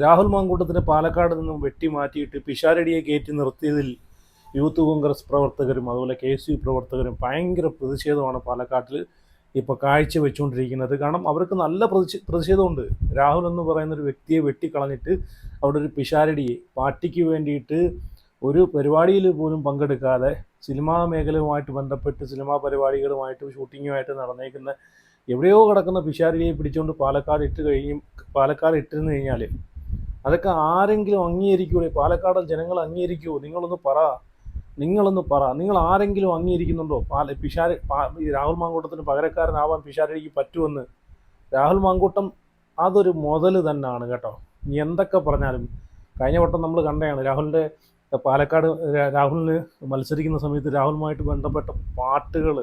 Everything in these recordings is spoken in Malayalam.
രാഹുൽ മാങ്കൂട്ടത്തിനെ പാലക്കാട് നിന്നും വെട്ടിമാറ്റിയിട്ട് പിഷാരടിയെ കയറ്റി നിർത്തിയതിൽ യൂത്ത് കോൺഗ്രസ് പ്രവർത്തകരും അതുപോലെ KSU പ്രവർത്തകരും ഭയങ്കര പ്രതിഷേധമാണ് പാലക്കാട്ടിൽ ഇപ്പോൾ കാഴ്ചവെച്ചുകൊണ്ടിരിക്കുന്നത്. കാരണം അവർക്ക് നല്ല പ്രതിഷേധമുണ്ട്. രാഹുൽ എന്ന് പറയുന്ന ഒരു വ്യക്തിയെ വെട്ടിക്കളഞ്ഞിട്ട് അവിടെ ഒരു പിഷാരടിയെ പാർട്ടിക്ക് വേണ്ടിയിട്ട് ഒരു പരിപാടിയിൽ പോലും പങ്കെടുക്കാതെ സിനിമാ മേഖലയുമായിട്ട് ബന്ധപ്പെട്ട് സിനിമാ പരിപാടികളുമായിട്ട് ഷൂട്ടിങ്ങുമായിട്ട് നടന്നേക്കുന്ന എവിടെയോ കിടക്കുന്ന പിഷാരടിയെ പിടിച്ചുകൊണ്ട് പാലക്കാട് ഇട്ടിരുന്നു കഴിഞ്ഞാൽ അതൊക്കെ ആരെങ്കിലും അംഗീകരിക്കൂടെ? പാലക്കാടൻ ജനങ്ങൾ അംഗീകരിക്കുമോ? നിങ്ങളൊന്ന് പറ. നിങ്ങൾ ആരെങ്കിലും അംഗീകരിക്കുന്നുണ്ടോ? രാഹുൽ മാങ്കൂട്ടത്തിന് പകരക്കാരനാവാൻ പിഷാരടിക്ക് പറ്റുമെന്ന്? രാഹുൽ മാങ്കൂട്ടം അതൊരു മുതൽ തന്നെയാണ് കേട്ടോ. ഇനി എന്തൊക്കെ പറഞ്ഞാലും കഴിഞ്ഞ വട്ടം നമ്മൾ കണ്ടതാണ് രാഹുലിന് മത്സരിക്കുന്ന സമയത്ത് രാഹുലുമായിട്ട് ബന്ധപ്പെട്ട പാട്ടുകൾ,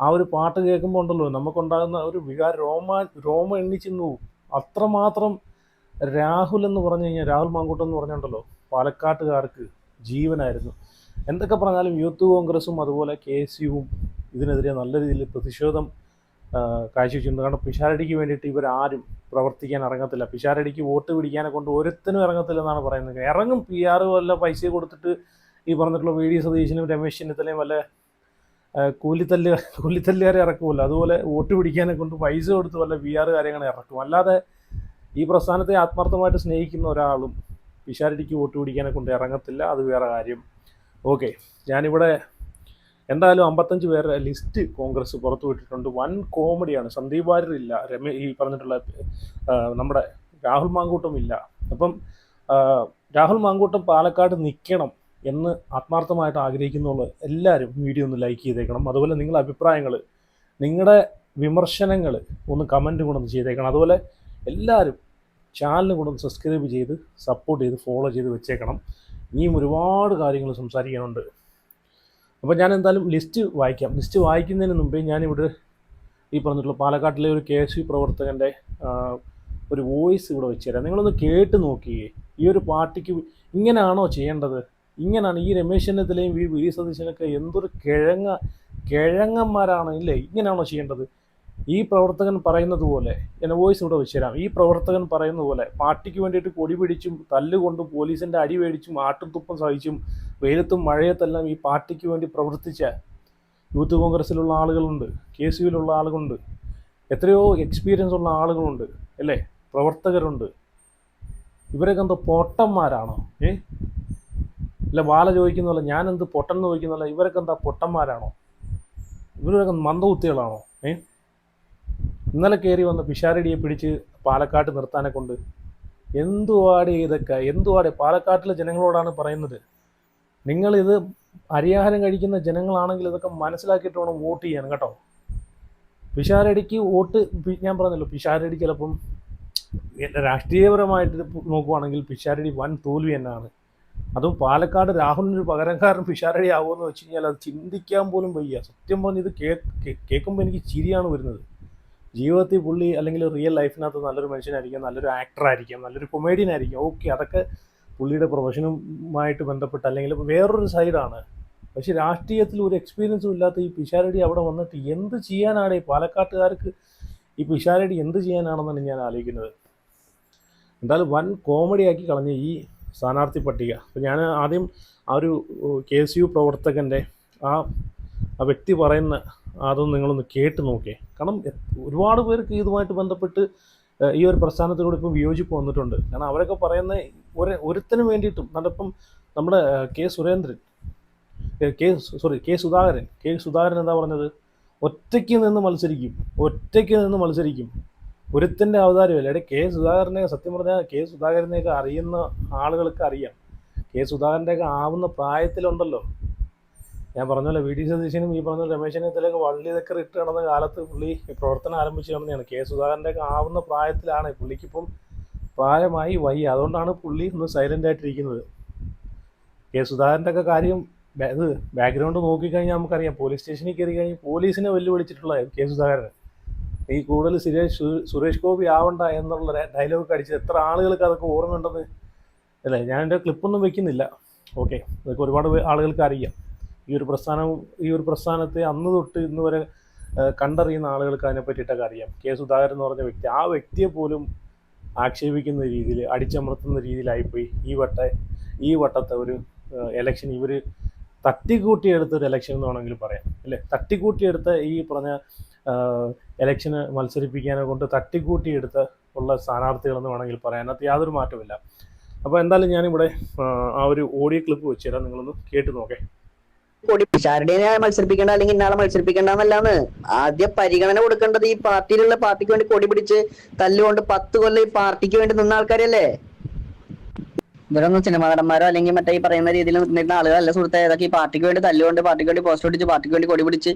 ആ ഒരു പാട്ട് കേൾക്കുമ്പോൾ ഉണ്ടല്ലോ നമുക്കുണ്ടാകുന്ന ഒരു രോമ എണ്ണിച്ചെന്ന് പോവും. അത്രമാത്രം രാഹുൽ മാങ്കൂട്ടം എന്ന് പറഞ്ഞുണ്ടല്ലോ പാലക്കാട്ടുകാർക്ക് ജീവനായിരുന്നു. എന്തൊക്കെ പറഞ്ഞാലും യൂത്ത് കോൺഗ്രസും അതുപോലെ KSUവും ഇതിനെതിരെ നല്ല രീതിയിൽ പ്രതിഷേധം കാഴ്ചവെച്ചിട്ടുണ്ട്. കാരണം പിഷാരടിക്ക് വേണ്ടിയിട്ട് ഇവരാരും പ്രവർത്തിക്കാൻ ഇറങ്ങത്തില്ല. പിഷാരടിക്ക് വോട്ട് പിടിക്കാനെ കൊണ്ട് ഒരുത്തനും ഇറങ്ങത്തില്ലെന്നാണ് പറയുന്നത്. ഇറങ്ങും PR വല്ല പൈസ കൊടുത്തിട്ട് ഈ പറഞ്ഞിട്ടുള്ള VD സതീശനും രമേശ് ചെന്നിത്തലയും വല്ല കൂലിത്തല്ലുകാരെ ഇറക്കുമല്ലോ, അതുപോലെ വോട്ട് പിടിക്കാനെ കൊണ്ട് പൈസ കൊടുത്ത് വല്ല PR കാര്യങ്ങളെ ഇറക്കും. അല്ലാതെ ഈ പ്രസ്ഥാനത്തെ ആത്മാർത്ഥമായിട്ട് സ്നേഹിക്കുന്ന ഒരാളും പിഷാരടിക്ക് വോട്ട് പിടിക്കാനെ കൊണ്ട് ഇറങ്ങത്തില്ല. അത് വേറെ കാര്യം. ഓക്കെ, ഞാനിവിടെ എന്തായാലും 55 പേരുടെ ലിസ്റ്റ് കോൺഗ്രസ് പുറത്തു വിട്ടിട്ടുണ്ട്. വൻ കോമഡിയാണ്. സന്ദീപ് വാര്യർ ഇല്ല, ഈ പറഞ്ഞിട്ടുള്ള നമ്മുടെ രാഹുൽ മാങ്കൂട്ടം ഇല്ല. അപ്പം രാഹുൽ മാങ്കൂട്ടം പാലക്കാട് നിൽക്കണം എന്ന് ആത്മാർത്ഥമായിട്ട് ആഗ്രഹിക്കുന്നുള്ള എല്ലാവരും വീഡിയോ ഒന്ന് ലൈക്ക് ചെയ്തേക്കണം. അതുപോലെ നിങ്ങളുടെ അഭിപ്രായങ്ങൾ, നിങ്ങളുടെ വിമർശനങ്ങൾ ഒന്ന് കമൻറ്റ് കൊണ്ടൊന്ന് ചെയ്തേക്കണം. അതുപോലെ എല്ലാവരും ചാനലിന് കൊണ്ടൊന്ന് സബ്സ്ക്രൈബ് ചെയ്ത് സപ്പോർട്ട് ചെയ്ത് ഫോളോ ചെയ്ത് വെച്ചേക്കണം. ഇനിയും ഒരുപാട് കാര്യങ്ങൾ സംസാരിക്കാനുണ്ട്. അപ്പോൾ ഞാൻ എന്തായാലും ലിസ്റ്റ് വായിക്കാം. ലിസ്റ്റ് വായിക്കുന്നതിന് മുമ്പേ ഞാനിവിടെ ഈ പറഞ്ഞിട്ടുള്ള പാലക്കാട്ടിലെ ഒരു KSU പ്രവർത്തകൻ്റെ ഒരു വോയിസ് ഇവിടെ വെച്ച് തരാം. നിങ്ങളൊന്ന് കേട്ട് നോക്കിയേ. ഈ ഒരു പാർട്ടിക്ക് ഇങ്ങനെയാണോ ചെയ്യേണ്ടത്? ഇങ്ങനെയാണ് ഈ രമേശ് ചെന്നിത്തലയും ഈ VD സതീശനൊക്കെ എന്തൊരു കിഴങ്ങന്മാരാണ് ഇല്ലേ? ഇങ്ങനെയാണോ ചെയ്യേണ്ടത്? ഈ പ്രവർത്തകൻ പറയുന്നത് പോലെ, എന്നെ വോയിസ് ഇവിടെ വെച്ച് തരാം. ഈ പ്രവർത്തകൻ പറയുന്ന പോലെ പാർട്ടിക്ക് വേണ്ടിയിട്ട് കൊടി പിടിച്ചും തല്ലുകൊണ്ടും പോലീസിൻ്റെ അടി മേടിച്ചും ആട്ടും തുപ്പും സഹിച്ചും വെയിലത്തും മഴയത്തെല്ലാം ഈ പാർട്ടിക്ക് വേണ്ടി പ്രവർത്തിച്ച യൂത്ത് കോൺഗ്രസ്സിലുള്ള ആളുകളുണ്ട്, KSUവിലുള്ള ആളുകളുണ്ട്, എത്രയോ എക്സ്പീരിയൻസ് ഉള്ള ആളുകളുണ്ട് അല്ലേ, പ്രവർത്തകരുണ്ട്. ഇവരൊക്കെ എന്തോ പൊട്ടന്മാരാണോ? ഇല്ല ബാല ചോദിക്കുന്നല്ല, ഞാനെന്ത് പൊട്ടെന്ന് ചോദിക്കുന്നല്ല, ഇവരൊക്കെ എന്താ പൊട്ടന്മാരാണോ? ഇവരൊക്കെ മന്ദബുദ്ധികളാണോ? ഇന്നലെ കയറി വന്ന പിഷാരടിയെ പിടിച്ച് പാലക്കാട്ട് നിർത്താനെ കൊണ്ട് എന്തുവാടെ പാലക്കാട്ടിലെ ജനങ്ങളോടാണ് പറയുന്നത്. നിങ്ങളിത് അരിയാഹാരം കഴിക്കുന്ന ജനങ്ങളാണെങ്കിൽ ഇതൊക്കെ മനസ്സിലാക്കിയിട്ട് വേണം വോട്ട് ചെയ്യാൻ കേട്ടോ. പിഷാരടിക്ക് വോട്ട്, ഞാൻ പറഞ്ഞല്ലോ, പിഷാരടി ചിലപ്പം രാഷ്ട്രീയപരമായിട്ട് നോക്കുവാണെങ്കിൽ പിഷാരടി വൻ തോൽവി തന്നെയാണ്. അതും പാലക്കാട് രാഹുലിനൊരു പകരക്കാരൻ പിഷാരടി ആവുമെന്ന് വെച്ച് കഴിഞ്ഞാൽ അത് ചിന്തിക്കാൻ പോലും വയ്യ. സത്യം പറഞ്ഞ് ഇത് കേൾക്കുമ്പോൾ എനിക്ക് ചിരിയാണ് വരുന്നത്. ജീവിതത്തിൽ പുള്ളി അല്ലെങ്കിൽ റിയൽ ലൈഫിനകത്ത് നല്ലൊരു മനുഷ്യനായിരിക്കാം, നല്ലൊരു ആക്ടറായിരിക്കാം, നല്ലൊരു കൊമേഡിയൻ ആയിരിക്കാം. ഓക്കെ, അതൊക്കെ പുള്ളിയുടെ പ്രൊഫഷനുമായിട്ട് ബന്ധപ്പെട്ട് അല്ലെങ്കിൽ വേറൊരു സൈഡാണ്. പക്ഷെ രാഷ്ട്രീയത്തിൽ ഒരു എക്സ്പീരിയൻസും ഇല്ലാത്ത ഈ പിഷാരടി അവിടെ വന്നിട്ട് എന്ത് ചെയ്യാനാണ്? ഈ പാലക്കാട്ടുകാർക്ക് ഈ പിഷാരടി എന്ത് ചെയ്യാനാണെന്നാണ് ഞാൻ ആലോചിക്കുന്നത്. എന്തായാലും വൻ കോമഡിയാക്കി കളഞ്ഞ ഈ സ്ഥാനാർത്ഥി പട്ടിക. അപ്പോൾ ഞാൻ ആദ്യം ആ ഒരു KSU പ്രവർത്തകൻ്റെ ആ വ്യക്തി പറയുന്ന അതൊന്ന് നിങ്ങളൊന്ന് കേട്ട് നോക്കിയേ. കാരണം ഒരുപാട് പേർക്ക് ഇതുമായിട്ട് ബന്ധപ്പെട്ട് ഈ ഒരു പ്രസ്ഥാനത്തിലൂടെ ഇപ്പം വിയോജിപ്പ് വന്നിട്ടുണ്ട്. കാരണം അവരൊക്കെ പറയുന്ന ഒരുത്തനും വേണ്ടിയിട്ടും നടപ്പം നമ്മുടെ കെ സുധാകരൻ എന്താ പറഞ്ഞത്? ഒറ്റയ്ക്ക് നിന്ന് മത്സരിക്കും. ഒരുത്തൻ്റെ അവതാരമല്ല. സത്യം പറഞ്ഞാൽ സുധാകരനെയൊക്കെ അറിയുന്ന ആളുകൾക്ക് അറിയാം. സുധാകരൻ്റെയൊക്കെ ആവുന്ന പ്രായത്തിലുണ്ടല്ലോ, ഞാൻ പറഞ്ഞല്ലോ VD സതീശനും ഈ പറഞ്ഞ രമേശ് ചെന്നിത്തലയൊക്കെ വള്ളി ഇതൊക്കെ ഇട്ട് നടന്ന കാലത്ത് പുള്ളി പ്രവർത്തനം ആരംഭിച്ച് നടന്നതാണ്. സുധാകരൻ്റെയൊക്കെ ആവുന്ന പ്രായത്തിലാണ്. പുള്ളിക്കിപ്പം പ്രായമായി വയ്യ, അതുകൊണ്ടാണ് പുള്ളി ഒന്ന് സൈലൻ്റ് ആയിട്ടിരിക്കുന്നത്. സുധാകരൻ്റെ ഒക്കെ കാര്യം ഇത് ബാക്ക്ഗ്രൗണ്ട് നോക്കിക്കഴിഞ്ഞാൽ നമുക്കറിയാം. പോലീസ് സ്റ്റേഷനിൽ കയറി കഴിഞ്ഞ് പോലീസിനെ വെല്ലുവിളിച്ചിട്ടുള്ള സുധാകരൻ ഈ കൂടുതൽ സുരേഷ് ഗോപി ആവണ്ട എന്നുള്ള ഡയലോഗ് അടിച്ച് എത്ര ആളുകൾക്ക് അതൊക്കെ ഓർമ്മയുണ്ടെന്ന് അല്ലേ? ഞാൻ എൻ്റെ ക്ലിപ്പൊന്നും വെക്കുന്നില്ല. ഓക്കെ, ഇതൊക്കെ ഒരുപാട് ആളുകൾക്ക് അറിയാം. ഈ ഒരു പ്രസ്ഥാനത്തെ അന്ന് തൊട്ട് ഇന്ന് വരെ കണ്ടറിയുന്ന ആളുകൾക്ക് അതിനെ പറ്റിയിട്ടൊക്കെ അറിയാം. സുധാകരൻ എന്ന് പറഞ്ഞ വ്യക്തി, ആ വ്യക്തിയെ പോലും ആക്ഷേപിക്കുന്ന രീതിയിൽ, അടിച്ചമർത്തുന്ന രീതിയിലായിപ്പോയി ഈ വട്ടത്തെ ഒരു എലക്ഷൻ. ഇവർ തട്ടിക്കൂട്ടിയെടുത്തൊരു എലക്ഷൻ എന്ന് വേണമെങ്കിൽ പറയാം, അല്ലേ? തട്ടിക്കൂട്ടിയെടുത്ത ഈ പറഞ്ഞ എലക്ഷന് മത്സരിപ്പിക്കാനെ കൊണ്ട് തട്ടിക്കൂട്ടിയെടുത്ത് ഉള്ള സ്ഥാനാർത്ഥികളെന്ന് വേണമെങ്കിൽ പറയാം. അതിനകത്ത് യാതൊരു മാറ്റമില്ല. അപ്പോൾ എന്തായാലും ഞാനിവിടെ ആ ഒരു ഓഡിയോ ക്ലിപ്പ് വെച്ച് തരാം, നിങ്ങളൊന്ന് കേട്ട് നോക്കേ. പിഷാരടിനെ മത്സരിപ്പിക്കേണ്ട അല്ലെങ്കിൽ ഇന്നാളെ മത്സരിപ്പിക്കേണ്ടെന്നല്ലാന്ന് ആദ്യം പരിഗണന കൊടുക്കേണ്ടത് ഈ പാർട്ടിക്ക് വേണ്ടി കൊടി പിടിച്ച് തല്ലുകൊണ്ട് 10 കൊല്ലം ഈ പാർട്ടിക്ക് വേണ്ടി നിന്ന ആൾക്കാരല്ലേ. ഇവരൊന്നും സിനിമാ നടന്മാരോ അല്ലെങ്കിൽ മറ്റേ ഈ പറയുന്ന രീതിയിൽ നിന്നിരുന്ന ആളുകളല്ല സുഹൃത്തെ. ഏതൊക്കെ ഈ പാർട്ടിക്ക് വേണ്ടി തല്ലുകൊണ്ട്, പാർട്ടിക്ക് വേണ്ടി പോസ്റ്റ് ഒട്ടിച്ച്, പാർട്ടിക്ക് വേണ്ടി കൊടി പിടിച്ച്,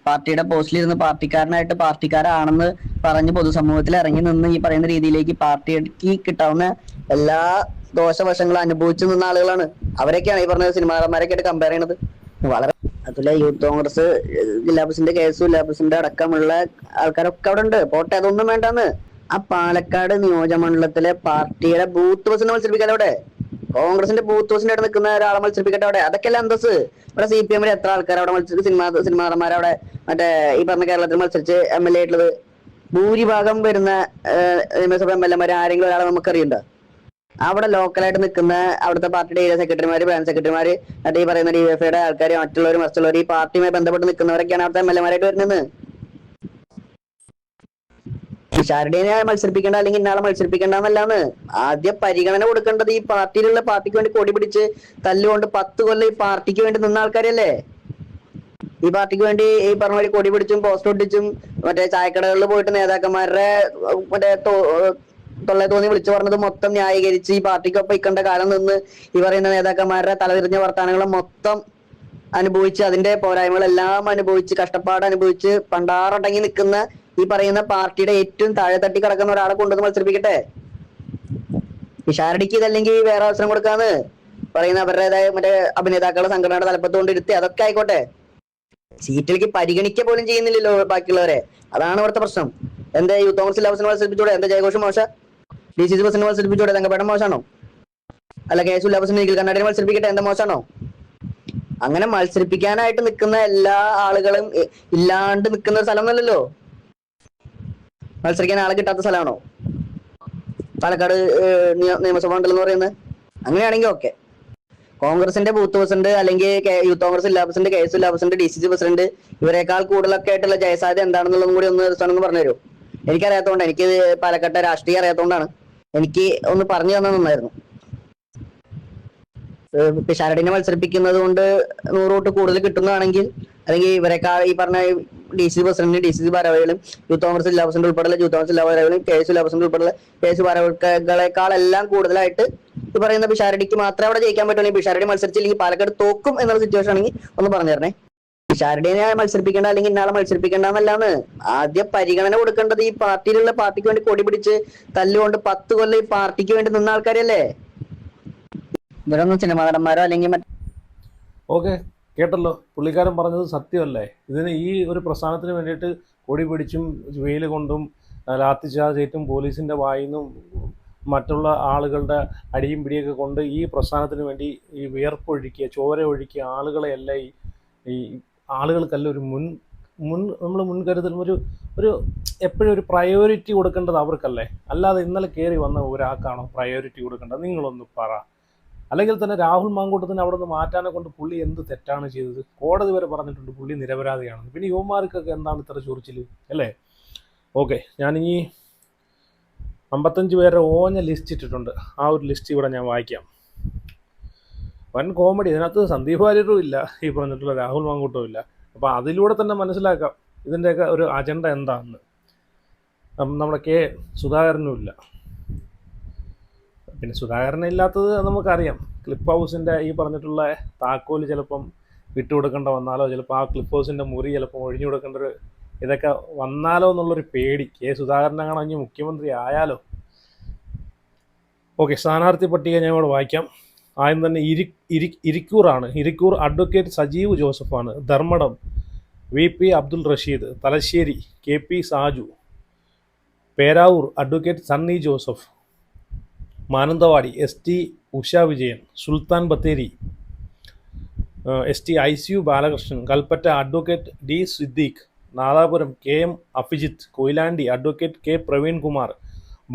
പാർട്ടിയുടെ പോസ്റ്റിലിരുന്ന് പാർട്ടിക്കാരനായിട്ട് പാർട്ടിക്കാരാണെന്ന് പറഞ്ഞ് പൊതുസമൂഹത്തിൽ ഇറങ്ങി നിന്ന് ഈ പറയുന്ന രീതിയിലേക്ക് പാർട്ടിക്ക് കിട്ടാവുന്ന എല്ലാ ദോഷവശങ്ങളും അനുഭവിച്ചു നിന്ന ആളുകളാണ്. അവരൊക്കെയാണ് ഈ പറഞ്ഞ സിനിമാ നടന്മാരൊക്കെ ആയിട്ട് കമ്പയർ ചെയ്യണത്. വളരെ അതുപോലെ യൂത്ത് കോൺഗ്രസ് ജില്ലാ പ്രസിഡന്റ്, KS ജില്ലാ പ്രസിഡന്റ് അടക്കമുള്ള ആൾക്കാരൊക്കെ അവിടെ ഉണ്ട്. പോട്ടെ, അതൊന്നും വേണ്ടാന്ന്. ആ പാലക്കാട് നിയോജകമണ്ഡലത്തിലെ പാർട്ടിയുടെ ബൂത്ത് പ്രസിഡന്റ് മത്സരിപ്പിക്കാതെ അവിടെ കോൺഗ്രസിന്റെ ബൂത്ത് പ്രസിഡന്റ് നിൽക്കുന്ന ഒരാളെ മത്സരിപ്പിക്കട്ടെ അവിടെ. അതൊക്കെയല്ല അന്തസ്. ഇവിടെ CPM-ൽ എത്ര ആൾക്കാർ അവിടെ മത്സരിച്ച് സിനിമാ നടന്മാരവിടെ മറ്റേ ഈ പറഞ്ഞ കേരളത്തിൽ മത്സരിച്ച് MLA ആയിട്ടുള്ളത്? ഭൂരിഭാഗം വരുന്ന നിയമസഭ MLA-മാർ ആരെങ്കിലും ഒരാളെ നമുക്കറിയണ്ടോ? അവിടെ ലോക്കലായിട്ട് നിൽക്കുന്ന അവിടുത്തെ പാർട്ടിയുടെ ഏരിയ സെക്രട്ടറിമാര്, ബ്രാഞ്ച് സെക്രട്ടറിമാര്, മറ്റേ ഈ പറയുന്ന DFIയുടെ ആൾക്കാർ, മറ്റുള്ളവർ ഈ പാർട്ടിയുമായി ബന്ധപ്പെട്ട് നിൽക്കുന്നവരൊക്കെയാണ് അവിടുത്തെ MLA-മാരായിട്ട് വരുന്നത്. പിഷാരടിനെ മത്സരിപ്പിക്കേണ്ട അല്ലെങ്കിൽ ഇന്നാളെ മത്സരിപ്പിക്കേണ്ടെന്നല്ലാന്ന് ആദ്യം പരിഗണന കൊടുക്കേണ്ടത് ഈ പാർട്ടിക്ക് വേണ്ടി കൊടി പിടിച്ച് തല്ലുകൊണ്ട് 10 കൊല്ലം ഈ പാർട്ടിക്ക് വേണ്ടി നിന്ന ആൾക്കാരല്ലേ. ഈ പാർട്ടിക്ക് വേണ്ടി ഈ പറഞ്ഞ പോലെ കൊടി പിടിച്ചും പോസ്റ്റ് ഒട്ടിച്ചും മറ്റേ ചായക്കടകളിൽ പോയിട്ട് നേതാക്കന്മാരുടെ മറ്റേ തൊള്ളെ തോന്നി വിളിച്ചു പറഞ്ഞത് മൊത്തം ന്യായീകരിച്ച് ഈ പാർട്ടിക്കൊപ്പം ഇക്കണ്ട കാലം നിന്ന് ഈ പറയുന്ന നേതാക്കന്മാരുടെ തലതിരിഞ്ഞ വർത്താനങ്ങളും മൊത്തം അനുഭവിച്ച്, അതിന്റെ പോരായ്മകളെല്ലാം അനുഭവിച്ച്, കഷ്ടപ്പാട് അനുഭവിച്ച് പണ്ടാറടങ്ങി നിൽക്കുന്ന ഈ പറയുന്ന പാർട്ടിയുടെ ഏറ്റവും താഴെ തട്ടി കിടക്കുന്ന ഒരാളെ കൊണ്ടുവന്ന് മത്സരിപ്പിക്കട്ടെ. പിഷാരടിക്ക് ഇതല്ലെങ്കിൽ വേറെ അവസരം കൊടുക്കാന്ന് പറയുന്ന അവരുടേതായ മറ്റേ അഭിനേതാക്കളുടെ സംഘടനയുടെ തലപ്പത്ത് കൊണ്ടിരുത്തി, അതൊക്കെ ആയിക്കോട്ടെ. സീറ്റിലേക്ക് പരിഗണിക്കുക പോലും ചെയ്യുന്നില്ലല്ലോ ബാക്കിയുള്ളവരെ. അതാണ് ഇവിടുത്തെ പ്രശ്നം. എന്താ യൂത്ത് കോൺഗ്രസ് ജില്ലാ പ്രസിഡന്റ് മത്സരിപ്പിച്ചൂടെ? എന്താ ജയഘോഷ് മോശ? DCC പ്രസിഡന്റ് മത്സരിപ്പിച്ചൂടെ? തങ്കപ്പേടം മോശമാണോ? അല്ല KS ജില്ലാ പ്രസിഡന്റ് നിഖിൽ കണ്ണാടിനെ മത്സരിപ്പിക്കട്ടെ? എന്താ മോശമാണോ? അങ്ങനെ മത്സരിപ്പിക്കാനായിട്ട് നിൽക്കുന്ന എല്ലാ ആളുകളും ഇല്ലാണ്ട് നിൽക്കുന്ന ഒരു സ്ഥലമൊന്നുമല്ലല്ലോ. മത്സരിക്കാൻ ആളെ കിട്ടാത്ത സ്ഥലമാണോ പാലക്കാട് നിയമസഭാ മണ്ഡലം എന്ന് പറയുന്നത്? അങ്ങനെയാണെങ്കിൽ ഓക്കെ. കോൺഗ്രസിന്റെ ബൂത്ത് പ്രസിഡന്റ് അല്ലെങ്കിൽ യൂത്ത് കോൺഗ്രസ് ജില്ലാ പ്രസിഡന്റ്, KS ജില്ലാ പ്രസിഡന്റ്, DCC പ്രസിഡന്റ് ഇവരെക്കാൾ കൂടുതലൊക്കെ ആയിട്ടുള്ള ജയസാധ്യത എന്താണെന്നുള്ളതും കൂടി ഒന്ന് പറഞ്ഞു തരുമോ? എനിക്കറിയാത്തതുകൊണ്ട്, എനിക്ക് പാലക്കാട്ടെ രാഷ്ട്രീയം അറിയാത്തതുകൊണ്ടാണ്. എനിക്ക് ഒന്ന് പറഞ്ഞു തന്നാൽ നന്നായിരുന്നു. പിഷാരടിനെ മത്സരിപ്പിക്കുന്നത് കൊണ്ട് 100 വോട്ട് കൂടുതൽ കിട്ടുന്നതാണെങ്കിൽ, അല്ലെങ്കിൽ ഇവരെക്കാൾ ഈ പറഞ്ഞ DC പ്രസിഡന്റ്, DCC ഭാരവാഹികളും, യൂത്ത് കോൺഗ്രസ് ജില്ലാ പ്രസിഡന്റ് ഉൾപ്പെടെ യൂത്ത് കോൺഗ്രസ് ജില്ലാ ഭാരവാഹികളും, KS ജില്ലാ പ്രസിഡന്റ് ഉൾപ്പെടെ KS ഭാരവാഹികളെക്കാളെല്ലാം കൂടുതലായിട്ട് ഈ പറയുന്ന പിഷാരടിക്ക് മാത്രമേ അവിടെ ജയിക്കാൻ പറ്റുള്ളൂ. പിഷാരടി മത്സരിച്ചില്ലെങ്കിൽ പാലക്കാട് തോക്കും എന്നുള്ള സിറ്റുവേഷൻ ആണെങ്കിൽ ഒന്ന് പറഞ്ഞു തരണേ. പിഷാരടിനെ മത്സരിപ്പിക്കേണ്ട അല്ലെങ്കിൽ ഇന്നാളെ മത്സരിപ്പിക്കേണ്ടെന്നല്ലാന്ന് ആദ്യം പരിഗണന കൊടുക്കേണ്ടത് ഈ പാർട്ടിക്ക് വേണ്ടി കൊടി പിടിച്ച് തല്ലുകൊണ്ട് 10 കൊല്ലം ഈ പാർട്ടിക്ക് വേണ്ടി നിന്ന ആൾക്കാരല്ലേ. ഇവരൊന്നും സിനിമാ നടന്മാരോ അല്ലെങ്കിൽ ഓക്കെ, കേട്ടല്ലോ, പുള്ളിക്കാരൻ പറഞ്ഞത് സത്യമല്ലേ? ഇതിന് ഈ ഒരു പ്രസ്ഥാനത്തിന് വേണ്ടിയിട്ട് കൊടി പിടിച്ചും വെയിൽ കൊണ്ടും ലാത്തിച്ചാർജേറ്റും പോലീസിൻ്റെ വായിന്നും മറ്റുള്ള ആളുകളുടെ അടിയും പിടിയൊക്കെ കൊണ്ട് ഈ പ്രസ്ഥാനത്തിന് വേണ്ടി ഈ വിയർപ്പൊഴുക്കിയ, ചോര ഒഴുക്കിയ ആളുകളെയല്ല ഈ ആളുകൾക്കല്ല ഒരു നമ്മൾ മുൻകരുതൽ, ഒരു എപ്പോഴും ഒരു പ്രയോറിറ്റി കൊടുക്കേണ്ടത് അവർക്കല്ലേ. അല്ലാതെ ഇന്നലെ കയറി വന്ന ഒരാൾക്കാണോ പ്രയോറിറ്റി കൊടുക്കേണ്ടത്? നിങ്ങളൊന്ന് പറ. അല്ലെങ്കിൽ തന്നെ രാഹുൽ മാങ്കൂട്ടത്തിന് അവിടെ നിന്ന് മാറ്റാനെ കൊണ്ട് പുള്ളി എന്ത് തെറ്റാണ് ചെയ്തത്? കോടതി വരെ പറഞ്ഞിട്ടുണ്ട് പുള്ളി നിരപരാധിയാണെന്ന്. പിന്നെ യുവമാർക്കൊക്കെ എന്താണ് ഇത്ര ചൊറിച്ചിൽ, അല്ലേ? ഓക്കെ, ഞാനിനി 55 പേരുടെ ഓഞ്ഞ ലിസ്റ്റ് ഇട്ടിട്ടുണ്ട്. ആ ഒരു ലിസ്റ്റ് ഇവിടെ ഞാൻ വായിക്കാം. വൻ കോമഡി. ഇതിനകത്ത് സന്ദീപ് വാര്യരും ഇല്ല, ഈ പറഞ്ഞിട്ടുള്ള രാഹുൽ മാങ്കൂട്ടവും ഇല്ല. അപ്പോൾ അതിലൂടെ തന്നെ മനസ്സിലാക്കാം ഇതിൻ്റെയൊക്കെ ഒരു അജണ്ട എന്താണെന്ന്. നമ്മുടെ സുധാകരനും ഇല്ല. പിന്നെ സുധാകരൻ ഇല്ലാത്തത് നമുക്കറിയാം. ക്ലിപ്പ് ഹൗസിൻ്റെ ഈ പറഞ്ഞിട്ടുള്ള താക്കോല് ചിലപ്പം വിട്ടുകൊടുക്കേണ്ട വന്നാലോ, ചിലപ്പോൾ ആ ക്ലിപ്പ് ഹൗസിൻ്റെ മുറി ചിലപ്പോൾ ഒഴിഞ്ഞു കൊടുക്കേണ്ട ഒരു ഇതൊക്കെ വന്നാലോ എന്നുള്ളൊരു പേടി. സുധാകരനാണെങ്കിൽ മുഖ്യമന്ത്രി ആയാലോ. ഓക്കെ, സ്ഥാനാർത്ഥി പട്ടിക ഞാൻ ഇവിടെ വായിക്കാം. ആദ്യം തന്നെ ഇരിക്കൂറാണ്. ഇരിക്കൂർ അഡ്വക്കേറ്റ് സജീവ് ജോസഫാണ്. Dharmadam VP Abdul Rasheed. Thalassery KP Saju. Peravoor advocate Sunny Joseph. Mananthavady ST Usha Vijayan. Sultan Bathery ST ICU Balakrishnan. Kalpetta advocate D Siddique. Nadapuram KM Abhijith. Koyilandy advocate K Praveen Kumar.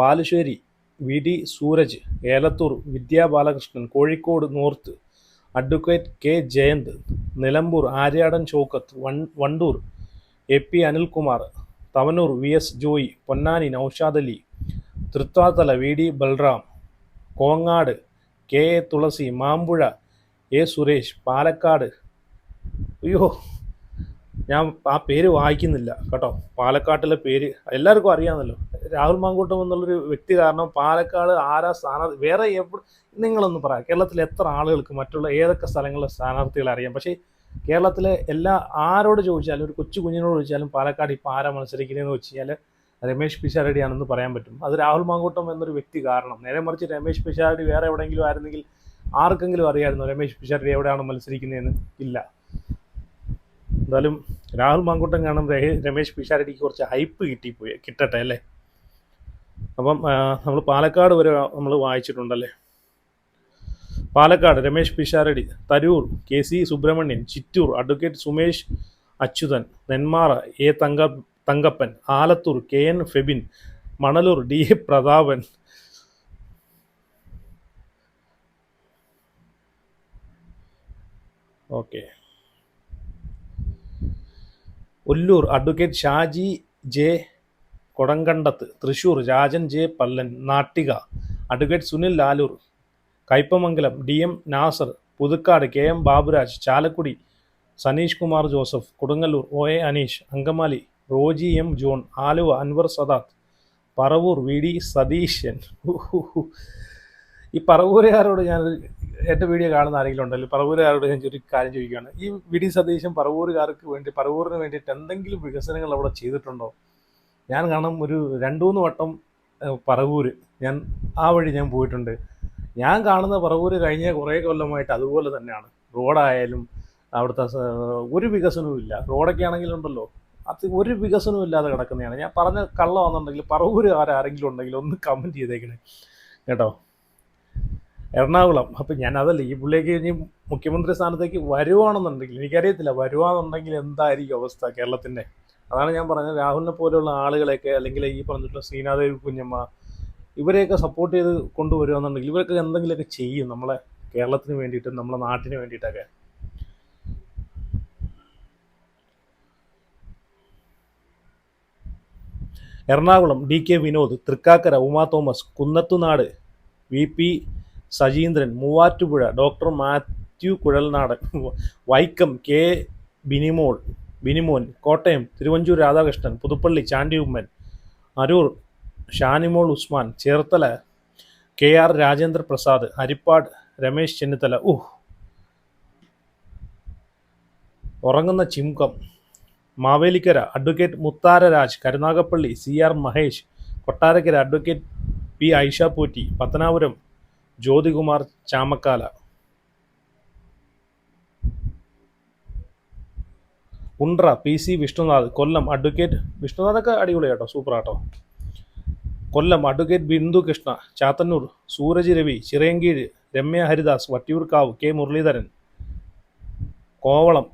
Balussery V D Sooraj, Elathur Vidya Balakrishnan, Kozhikode north advocate K Jayanth, Nilambur Aryadan Shoukath, Vandoor A P Anilkumar, Thavanur V S Joy, Ponnani Noushad Ali, Thrithala V D Balram, Kongad K A Thulasi, Mampuzha A Suresh, Palakkad അയ്യോ ഞാൻ ആ പേര് വായിക്കുന്നില്ല കേട്ടോ, പാലക്കാട്ടിലെ പേര് എല്ലാവർക്കും അറിയാമല്ലോ. രാഹുൽ മാങ്കൂട്ടം എന്നുള്ളൊരു വ്യക്തി കാരണം പാലക്കാട് ആരാ സ്ഥാനാർത്ഥി, വേറെ നിങ്ങളൊന്ന് പറ, കേരളത്തിലെ എത്ര ആളുകൾക്ക് മറ്റുള്ള ഏതൊക്കെ സ്ഥലങ്ങളിലെ സ്ഥാനാർത്ഥികളെ അറിയാം? പക്ഷേ കേരളത്തിലെ ആരോട് ചോദിച്ചാലും, ഒരു കൊച്ചു കുഞ്ഞിനോട് ചോദിച്ചാലും പാലക്കാട് ഇപ്പോൾ ആരാ മത്സരിക്കുന്നതെന്ന് വെച്ച് കഴിഞ്ഞാൽ രമേശ് പിഷാരടിയാണെന്ന് പറയാൻ പറ്റും. അത് രാഹുൽ മാങ്കൂട്ടം എന്നൊരു വ്യക്തി കാരണം. നേരെ മറിച്ച് രമേശ് പിഷാരടി വേറെ എവിടെയെങ്കിലും ആയിരുന്നെങ്കിൽ ആർക്കെങ്കിലും അറിയാമായിരുന്നു രമേശ് പിഷാരടി എവിടെയാണ് മത്സരിക്കുന്നതെന്ന്? ഇല്ല. എന്തായാലും രാഹുൽ മാങ്കൂട്ടം കാണും രമേശ് പിഷാരടിക്ക് കുറച്ച് ഹൈപ്പ് കിട്ടട്ടെ അല്ലേ. അപ്പം നമ്മൾ പാലക്കാട് വരെ നമ്മൾ വായിച്ചിട്ടുണ്ടല്ലേ. Palakkad Ramesh Pisharody, Tarur K C Subramanian, Chittur advocate Sumesh Achuthan, Nenmara A Thankappan, Alathur K N Febin, Manalur D A Prathapan, okay, Ollur advocate Shaji J Kodankandath, Thrissur Rajan J Pallan, Nattika advocate Sunil Lalur, Kaipamangalam D M Nasar, Puthukkad K M Baburaj, Chalakudy Saneesh Kumar Joseph, Kodungallur O A Aneesh, Angamaly Roji M John, Aluva Anwar Sadath, Paravur V D Satheesan. ഈ പറവൂരുകാരോട് ഞാൻ എൻ്റെ വീഡിയോ കാണുന്ന ആരെങ്കിലും ഉണ്ടല്ലോ, പറവൂരുകാരോട് ഞാൻ ഒരു കാര്യം ചോദിക്കുകയാണ്. ഈ വി ഡി സതീശൻ പറവൂരിന് വേണ്ടിയിട്ട് എന്തെങ്കിലും വികസനങ്ങൾ അവിടെ ചെയ്തിട്ടുണ്ടോ? ഞാൻ കാണും ഒരു 2-3 വട്ടം പറവൂർ ആ വഴി ഞാൻ പോയിട്ടുണ്ട്. ഞാൻ കാണുന്ന പറവൂർ കഴിഞ്ഞ കുറേ കൊല്ലമായിട്ട് അതുപോലെ തന്നെയാണ്. റോഡായാലും അവിടുത്തെ ഒരു വികസനവും ഇല്ല. റോഡൊക്കെ ആണെങ്കിലുണ്ടല്ലോ അത് ഒരു വികസനവും ഇല്ലാതെ കിടക്കുന്നതാണ്. ഞാൻ പറഞ്ഞ കള്ളമാണെന്നുണ്ടെങ്കിൽ പറവൂരുകാരെങ്കിലും ഉണ്ടെങ്കിൽ ഒന്ന് കമൻറ്റ് ചെയ്തേക്കണേ കേട്ടോ. എറണാകുളം, അപ്പം ഞാൻ അതല്ല, ഈ പുള്ളിയൊക്കെ ഇനി മുഖ്യമന്ത്രി സ്ഥാനത്തേക്ക് വരുവാണെന്നുണ്ടെങ്കിൽ, എനിക്കറിയത്തില്ല, വരുവാണെന്നുണ്ടെങ്കിൽ എന്തായിരിക്കും അവസ്ഥ കേരളത്തിൻ്റെ. അതാണ് ഞാൻ പറഞ്ഞത്, രാഹുലിനെ പോലെയുള്ള ആളുകളെയൊക്കെ, അല്ലെങ്കിൽ ഈ പറഞ്ഞിട്ടുള്ള ശ്രീനാദേവി കുഞ്ഞമ്മ, ഇവരെയൊക്കെ സപ്പോർട്ട് ചെയ്ത് കൊണ്ടുവരികയെന്നുണ്ടെങ്കിൽ ഇവരൊക്കെ എന്തെങ്കിലുമൊക്കെ ചെയ്യും നമ്മളെ കേരളത്തിന് വേണ്ടിയിട്ടും നമ്മളെ നാട്ടിന് വേണ്ടിയിട്ടൊക്കെ. Ernakulam D K Vinod, Thrikkakara Uma Thomas, Kunnathunad V P Sajeendran, Muvattupuzha doctor Mathew Kuzhalnadan, Vaikom K Binimon, Kottayam Thiruvanchoor Radhakrishnan, Puthuppally Chandy Oommen, Aroor Shanimol Usman, Cherthala K R Rajendra Prasad, Haripad Ramesh Chennithala, ഉറങ്ങുന്ന ചിംകം, Mavelikkara advocate Muthara Raj, Karunagappally C R Mahesh, Kottarakkara advocate P Aisha Potty, Pathanapuram Jyothikumar Chamakkala, ഉണ്ട്ര P C Vishnunath, Kollam advocate വിഷ്ണുനാഥൊക്കെ അടിപൊളി കേട്ടോ, സൂപ്പർ ആട്ടോ. Kollam advocate Bindu Krishna, Chathannoor Sooraj Ravi, Chirayinkeezhu Ramya Haridas, Vattiyoorkavu K Muraleedharan, Kovalam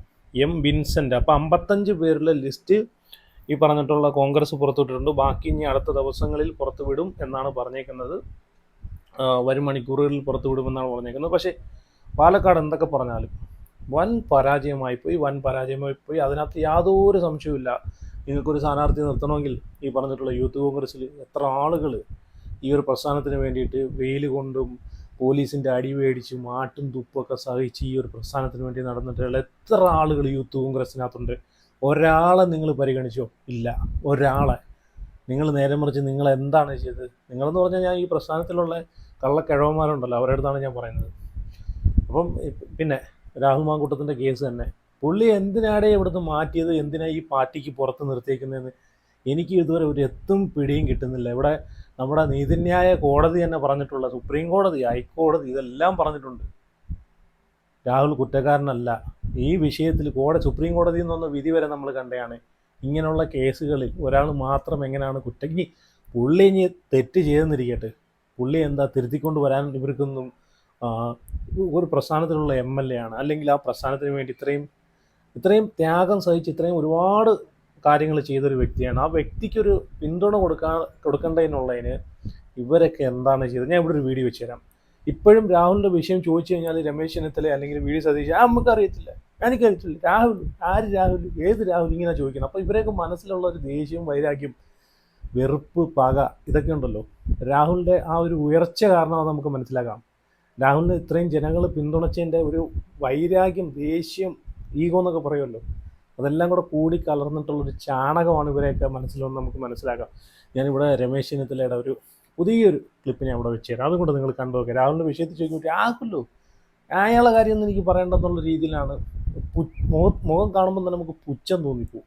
M Vincent. അപ്പോൾ 55 പേരുടെ ലിസ്റ്റ് ഈ പറഞ്ഞിട്ടുള്ള കോൺഗ്രസ് പുറത്തുവിട്ടിട്ടുണ്ട്. ബാക്കി ഇനി അടുത്ത ദിവസങ്ങളിൽ പുറത്തുവിടും എന്നാണ് പറഞ്ഞേക്കുന്നത്, വരും മണിക്കൂറുകളിൽ പുറത്തുവിടുമെന്നാണ് പറഞ്ഞേക്കുന്നത്. പക്ഷേ പാലക്കാട് എന്തൊക്കെ പറഞ്ഞാലും വൻ പരാജയമായിപ്പോയി. അതിനകത്ത് യാതൊരു സംശയവുമില്ല. നിങ്ങൾക്കൊരു സ്ഥാനാർത്ഥി നിർത്തണമെങ്കിൽ ഈ പറഞ്ഞിട്ടുള്ള യൂത്ത് കോൺഗ്രസ്സിൽ എത്ര ആളുകൾ ഈ ഒരു പ്രസ്ഥാനത്തിന് വേണ്ടിയിട്ട് വെയിൽ കൊണ്ടും പോലീസിൻ്റെ അടി മേടിച്ചും ആട്ടും തുപ്പൊക്കെ സഹിച്ച് ഈ ഒരു പ്രസ്ഥാനത്തിന് വേണ്ടി നടന്നിട്ടുള്ള എത്ര ആളുകൾ യൂത്ത് കോൺഗ്രസ്സിനകത്തുണ്ട്. ഒരാളെ നിങ്ങൾ പരിഗണിച്ചോ? ഇല്ല, ഒരാളെ. നിങ്ങൾ നേരെ മറിച്ച് നിങ്ങൾ എന്താണ് ചെയ്തത്? നിങ്ങളെന്ന് പറഞ്ഞാൽ ഞാൻ ഈ പ്രസ്ഥാനത്തിലുള്ള കള്ളക്കിഴവന്മാരുണ്ടല്ലോ, അവരുടെ അടുത്താണ് ഞാൻ പറയുന്നത്. അപ്പം പിന്നെ രാഹുൽ മാങ്കൂട്ടത്തിൻ്റെ കേസ് തന്നെ, പുള്ളി എന്തിനാടെ ഇവിടുന്ന് മാറ്റിയത്, എന്തിനാ ഈ പാർട്ടിക്ക് പുറത്ത് നിർത്തിയേക്കുന്നതെന്ന് എനിക്ക് ഇതുവരെ ഒരു എത്തും പിടിയും കിട്ടുന്നില്ല. ഇവിടെ നമ്മുടെ നീതിന്യായ കോടതി തന്നെ പറഞ്ഞിട്ടുള്ള, സുപ്രീം കോടതി, ഹൈക്കോടതി ഇതെല്ലാം പറഞ്ഞിട്ടുണ്ട് രാഹുൽ കുറ്റക്കാരനല്ല. ഈ വിഷയത്തിൽ സുപ്രീം കോടതിയിൽ നിന്ന് വന്ന വിധി വരെ നമ്മൾ കണ്ടതാണ്. ഇങ്ങനെയുള്ള കേസുകളിൽ ഒരാൾ മാത്രം എങ്ങനെയാണ് ഇനി പുള്ളി ഇനി തെറ്റ് ചെയ്തെന്നിരിക്കട്ടെ, പുള്ളി എന്താ തിരുത്തിക്കൊണ്ട് വരാൻ ഇവർക്കൊന്നും, ഒരു പ്രസ്ഥാനത്തിലുള്ള MLA ആണ്, അല്ലെങ്കിൽ ആ പ്രസ്ഥാനത്തിന് വേണ്ടി ഇത്രയും ത്യാഗം സഹിച്ച് ഇത്രയും ഒരുപാട് കാര്യങ്ങൾ ചെയ്തൊരു വ്യക്തിയാണ്. ആ വ്യക്തിക്കൊരു പിന്തുണ കൊടുക്കേണ്ടതിനുള്ളതിന് ഇവരൊക്കെ എന്താണ് ചെയ്തത്. ഞാൻ ഇവിടെ ഒരു വീഡിയോ വെച്ച് തരാം. ഇപ്പോഴും രാഹുലിൻ്റെ വിഷയം ചോദിച്ചു കഴിഞ്ഞാൽ രമേശ് ചെന്നിത്തല അല്ലെങ്കിൽ വി ഡി സതീശൻ നമുക്കറിയത്തില്ല, എനിക്കറിയത്തില്ല, രാഹുൽ ആര്, രാഹുൽ ഏത് രാഹുൽ, ഇങ്ങനെ ചോദിക്കണം. അപ്പോൾ ഇവരെയൊക്കെ മനസ്സിലുള്ള ഒരു ദേഷ്യവും വൈരാഗ്യം, വെറുപ്പ്, പക, ഇതൊക്കെ ഉണ്ടല്ലോ രാഹുലിൻ്റെ ആ ഒരു ഉയർച്ച കാരണമാണ് നമുക്ക് മനസ്സിലാക്കാം. രാഹുലിന് ഇത്രയും ജനങ്ങൾ പിന്തുണച്ചതിൻ്റെ ഒരു വൈരാഗ്യം, ദേഷ്യം, ഈഗോ എന്നൊക്കെ പറയുമല്ലോ, അതെല്ലാം കൂടെ കൂടി കലർന്നിട്ടുള്ളൊരു ചാണകമാണ് ഇവരെയൊക്കെ മനസ്സിലൊന്ന് നമുക്ക് മനസ്സിലാക്കാം. ഞാനിവിടെ രമേശ് ചെന്നിത്തലയുടെ ഒരു പുതിയൊരു ക്ലിപ്പ് ഞാൻ ഇവിടെ വെച്ച് തരാം, അതും കൂടെ നിങ്ങൾ കണ്ടു നോക്കുക. രാഹുലിൻ്റെ വിഷയത്തിൽ ചോദിക്കുമ്പോൾ രാഹുലോ അയാളെ കാര്യമൊന്നും എനിക്ക് പറയേണ്ടെന്നുള്ള രീതിയിലാണ് മുഖം കാണുമ്പോൾ തന്നെ നമുക്ക് പുച്ഛം തോന്നിപ്പോവും.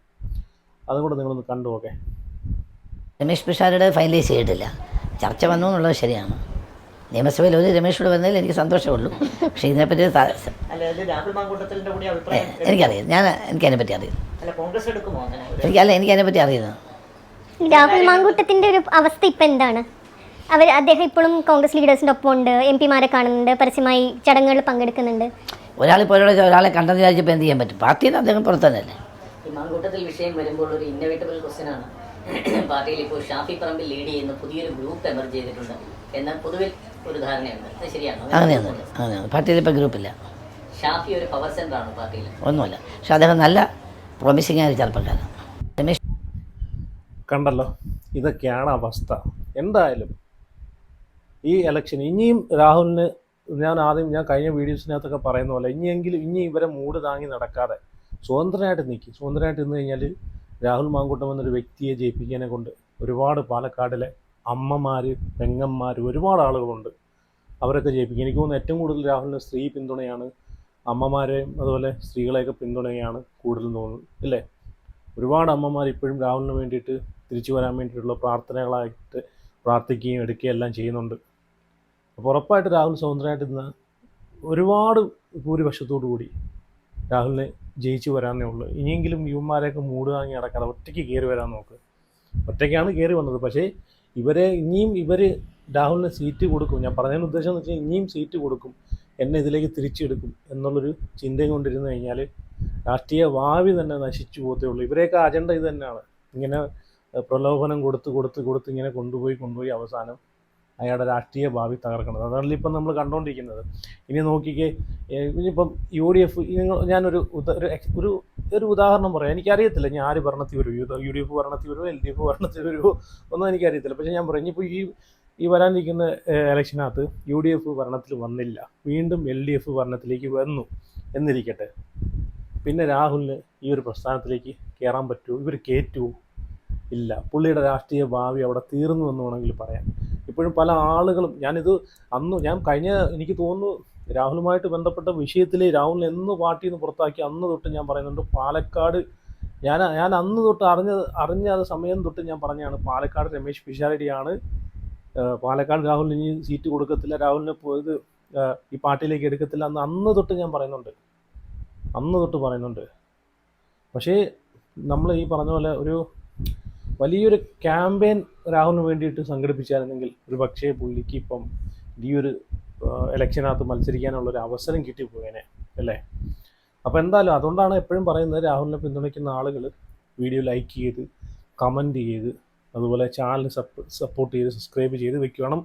അതും കൂടെ നിങ്ങളൊന്ന് കണ്ടു നോക്കേ. രമേഷ് പിഷാരടെ ഫൈനലൈസ് ചെയ്തിട്ടില്ല, ചർച്ച വന്നു എന്നുള്ളത് ശരിയാണ്. നിയമസഭയിൽ ഒരു രമേശോട് വന്നതിൽ എനിക്ക് സന്തോഷമുള്ളൂ. പക്ഷേ ഇതിനെപ്പറ്റി എനിക്കറിയാം, എനിക്കതിനെപ്പറ്റി അറിയാം. എനിക്കതിനെപ്പറ്റി അറിയുന്നത് രാഹുൽ മാങ്കൂട്ടത്തിന്റെ ഒരു അവസ്ഥ ഇപ്പം എന്താണ്? അദ്ദേഹം ഇപ്പോഴും കോൺഗ്രസ് ലീഡേഴ്സിൻ്റെ ഒപ്പം ഉണ്ട്, എം പിമാരെ കാണുന്നുണ്ട്, പരസ്യമായി ചടങ്ങുകളിൽ പങ്കെടുക്കുന്നുണ്ട്. ഒരാളിപ്പോൾ ഒരാളെ കണ്ടെന്ന് വിചാരിച്ചപ്പോൾ എന്ത് ചെയ്യാൻ പറ്റും? പാർട്ടിയിൽ നിന്ന് അദ്ദേഹം പുറത്തുതന്നെയല്ലേ. ഈ മാങ്കൂട്ടത്തിൽ വിഷയം വരുമ്പോൾ ഒരു ഇന്നവേറ്റബിൾ ക്വസ്റ്റ്യനാണ്. പാർട്ടിയിൽ ഇപ്പോൾ ഷാഫി പറമ്പിൽ ലീഡ് ചെയ്യുന്ന പുതിയൊരു ഗ്രൂപ്പ് എമർജ് ചെയ്തിട്ടുണ്ട് എന്ന പൊതുവിൽ ഒരു ധാരണയുണ്ട്. അത് ശരിയാണോ? അങ്ങനെയാണ്. പാർട്ടിയിൽ ഇപ്പോൾ ഗ്രൂപ്പില്ല. ഷാഫി ഒരു പവർ സെൻ്റർ ആണ് പാർട്ടിയിൽ? ഒന്നുമില്ല. പക്ഷെ അദ്ദേഹം നല്ല പ്രോമിസിംഗ് ആയ ചെറുപ്പക്കാരൻ. രമേശ് കണ്ടല്ലോ, ഇതൊക്കെയാണ് അവസ്ഥ. എന്തായാലും ഈ ഇലക്ഷൻ ഇനിയും രാഹുലിന് ഞാൻ കഴിഞ്ഞ വീഡിയോസിനകത്തൊക്കെ പറയുന്ന പോലെ ഇനി ഇവരെ മൂട് താങ്ങി നടക്കാതെ സ്വതന്ത്രനായിട്ട് നിന്ന് കഴിഞ്ഞാൽ രാഹുൽ മാങ്കൂട്ടം എന്നൊരു വ്യക്തിയെ ജയിപ്പിക്കാനെ കൊണ്ട് ഒരുപാട് പാലക്കാടിലെ അമ്മമാർ, പെങ്ങന്മാർ, ഒരുപാട് ആളുകളുണ്ട്. അവരൊക്കെ ജയിപ്പിക്കും. എനിക്ക് തോന്നുന്നു ഏറ്റവും കൂടുതൽ രാഹുലിന് സ്ത്രീ പിന്തുണയാണ്, അമ്മമാരെയും അതുപോലെ സ്ത്രീകളെയൊക്കെ പിന്തുണയാണ് കൂടുതൽ തോന്നുന്നത്, ഇല്ലേ? ഒരുപാട് അമ്മമാർ ഇപ്പോഴും രാഹുലിന് വേണ്ടിയിട്ട് തിരിച്ചു വരാൻ വേണ്ടിയിട്ടുള്ള പ്രാർത്ഥനകളായിട്ട് പ്രാർത്ഥിക്കുകയും എടുക്കുകയും എല്ലാം ചെയ്യുന്നുണ്ട്. അപ്പോൾ ഉറപ്പായിട്ട് രാഹുൽ സ്വതന്ത്രമായിട്ട് ഇന്ന് ഒരുപാട് ഭൂരിപക്ഷത്തോടു കൂടി രാഹുലിനെ ജയിച്ചു വരാനേ ഉള്ളൂ. ഇനിയെങ്കിലും യുവന്മാരെയൊക്കെ മൂട് വാങ്ങി നടക്കാതെ ഒറ്റയ്ക്ക് കയറി വരാൻ നോക്ക്. ഒറ്റയ്ക്കാണ് കയറി വന്നത്, പക്ഷേ ഇവർ രാഹുലിന് സീറ്റ് കൊടുക്കും. ഞാൻ പറഞ്ഞതിന് ഉദ്ദേശം എന്ന് വെച്ചാൽ ഇനിയും സീറ്റ് കൊടുക്കും, എന്നെ ഇതിലേക്ക് തിരിച്ചെടുക്കും എന്നുള്ളൊരു ചിന്തയും കൊണ്ടിരുന്നു കഴിഞ്ഞാൽ രാഷ്ട്രീയ ഭാവി തന്നെ നശിച്ചു പോകത്തേ ഉള്ളൂ. ഇവരെയൊക്കെ അജണ്ട ഇത് തന്നെയാണ്. ഇങ്ങനെ പ്രലോഭനം കൊടുത്ത് ഇങ്ങനെ കൊണ്ടുപോയി അവസാനം അയാളുടെ രാഷ്ട്രീയ ഭാവി തകർക്കുന്നത്. അതല്ല ഇപ്പം നമ്മൾ കണ്ടുകൊണ്ടിരിക്കുന്നത്. ഇനി നോക്കിക്കേ, ഇനിയിപ്പം UDF, ഞാനൊരു ഒരു ഉദാഹരണം പറയാം. എനിക്കറിയത്തില്ല ഞാൻ ആര് ഭരണത്തിൽ വരുമോ, UDF ഭരണത്തിൽ വരുമോ, LDF ഭരണത്തിൽ വരുമോ ഒന്നും എനിക്കറിയത്തില്ല. പക്ഷേ ഞാൻ പറഞ്ഞു, ഇപ്പോൾ ഈ വരാനിരിക്കുന്ന ഇലക്ഷനകത്ത് UDF ഭരണത്തിൽ വന്നില്ല, വീണ്ടും LDF ഭരണത്തിലേക്ക് വന്നു എന്നിരിക്കട്ടെ, പിന്നെ രാഹുലിന് ഈ ഒരു പ്രസ്ഥാനത്തിലേക്ക് കയറാൻ പറ്റുമോ? ഇവർ കയറ്റുമോ? ഇല്ല. പുള്ളിയുടെ രാഷ്ട്രീയ ഭാവി അവിടെ തീർന്നു എന്ന് വേണമെങ്കിൽ പറയാം. ഇപ്പോഴും പല ആളുകളും എനിക്ക് തോന്നുന്നു രാഹുലുമായിട്ട് ബന്ധപ്പെട്ട വിഷയത്തിൽ രാഹുലിനെ എന്ന് പാർട്ടിയിൽ നിന്ന് പുറത്താക്കി അന്ന് തൊട്ട് ഞാൻ പറയുന്നുണ്ട്, പാലക്കാട് ഞാൻ അന്ന് തൊട്ട് അറിഞ്ഞ സമയം തൊട്ട് ഞാൻ പറഞ്ഞാണ്, പാലക്കാട് രമേശ് പിഷാരടിയാണ്. പാലക്കാട് രാഹുലിന് ഇനി സീറ്റ് കൊടുക്കത്തില്ല, രാഹുലിനെ ഈ പാർട്ടിയിലേക്ക് എടുക്കത്തില്ല എന്ന് അന്ന് തൊട്ട് ഞാൻ പറയുന്നുണ്ട്. പക്ഷേ നമ്മൾ ഈ പറഞ്ഞ പോലെ ഒരു വലിയൊരു ക്യാമ്പയിൻ രാഹുലിന് വേണ്ടിയിട്ട് സംഘടിപ്പിച്ചായിരുന്നെങ്കിൽ ഒരു പക്ഷേ പുള്ളിക്ക് ഇപ്പം ഈ ഒരു ഇലക്ഷനകത്ത് മത്സരിക്കാനുള്ളൊരു അവസരം കിട്ടിപ്പോയേനെ, അല്ലേ? അപ്പോൾ എന്തായാലും അതുകൊണ്ടാണ് എപ്പോഴും പറയുന്നത്, രാഹുലിനെ പിന്തുണയ്ക്കുന്ന ആളുകൾ വീഡിയോ ലൈക്ക് ചെയ്ത്, കമൻറ്റ് ചെയ്ത്, അതുപോലെ ചാനൽ സപ്പോർട്ട് ചെയ്ത്, സബ്സ്ക്രൈബ് ചെയ്ത് വെക്കണം.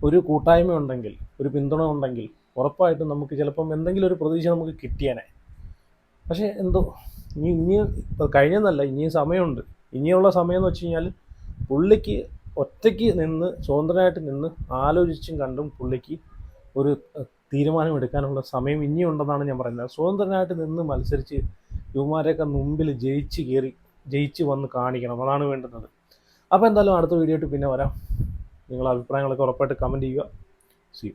ഒരു കൂട്ടായ്മ ഉണ്ടെങ്കിൽ, ഒരു പിന്തുണ ഉണ്ടെങ്കിൽ ഉറപ്പായിട്ടും നമുക്ക് ചിലപ്പം എന്തെങ്കിലും ഒരു പ്രതീക്ഷ നമുക്ക് കിട്ടിയേനെ. പക്ഷേ എന്തോ ഇനി കഴിഞ്ഞെന്നല്ല, ഇനിയും സമയമുണ്ട്. ഇനിയുള്ള സമയം എന്ന് വെച്ച് കഴിഞ്ഞാൽ പുള്ളിക്ക് ഒറ്റയ്ക്ക് നിന്ന്, സ്വതന്ത്രനായിട്ട് നിന്ന്, ആലോചിച്ചും കണ്ടും പുള്ളിക്ക് ഒരു തീരുമാനം എടുക്കാനുള്ള സമയം ഇനിയുണ്ടെന്നാണ് ഞാൻ പറയുന്നത്. സ്വതന്ത്രനായിട്ട് നിന്ന് മത്സരിച്ച് യുവമാരെയൊക്കെ മുമ്പിൽ ജയിച്ച് വന്ന് കാണിക്കണം, അതാണ് വേണ്ടുന്നത്. അപ്പോൾ എന്തായാലും അടുത്ത വീഡിയോ ആയിട്ട് പിന്നെ വരാം. നിങ്ങളുടെ അഭിപ്രായങ്ങളൊക്കെ ഉറപ്പായിട്ട് കമൻറ്റ് ചെയ്യുക. See U.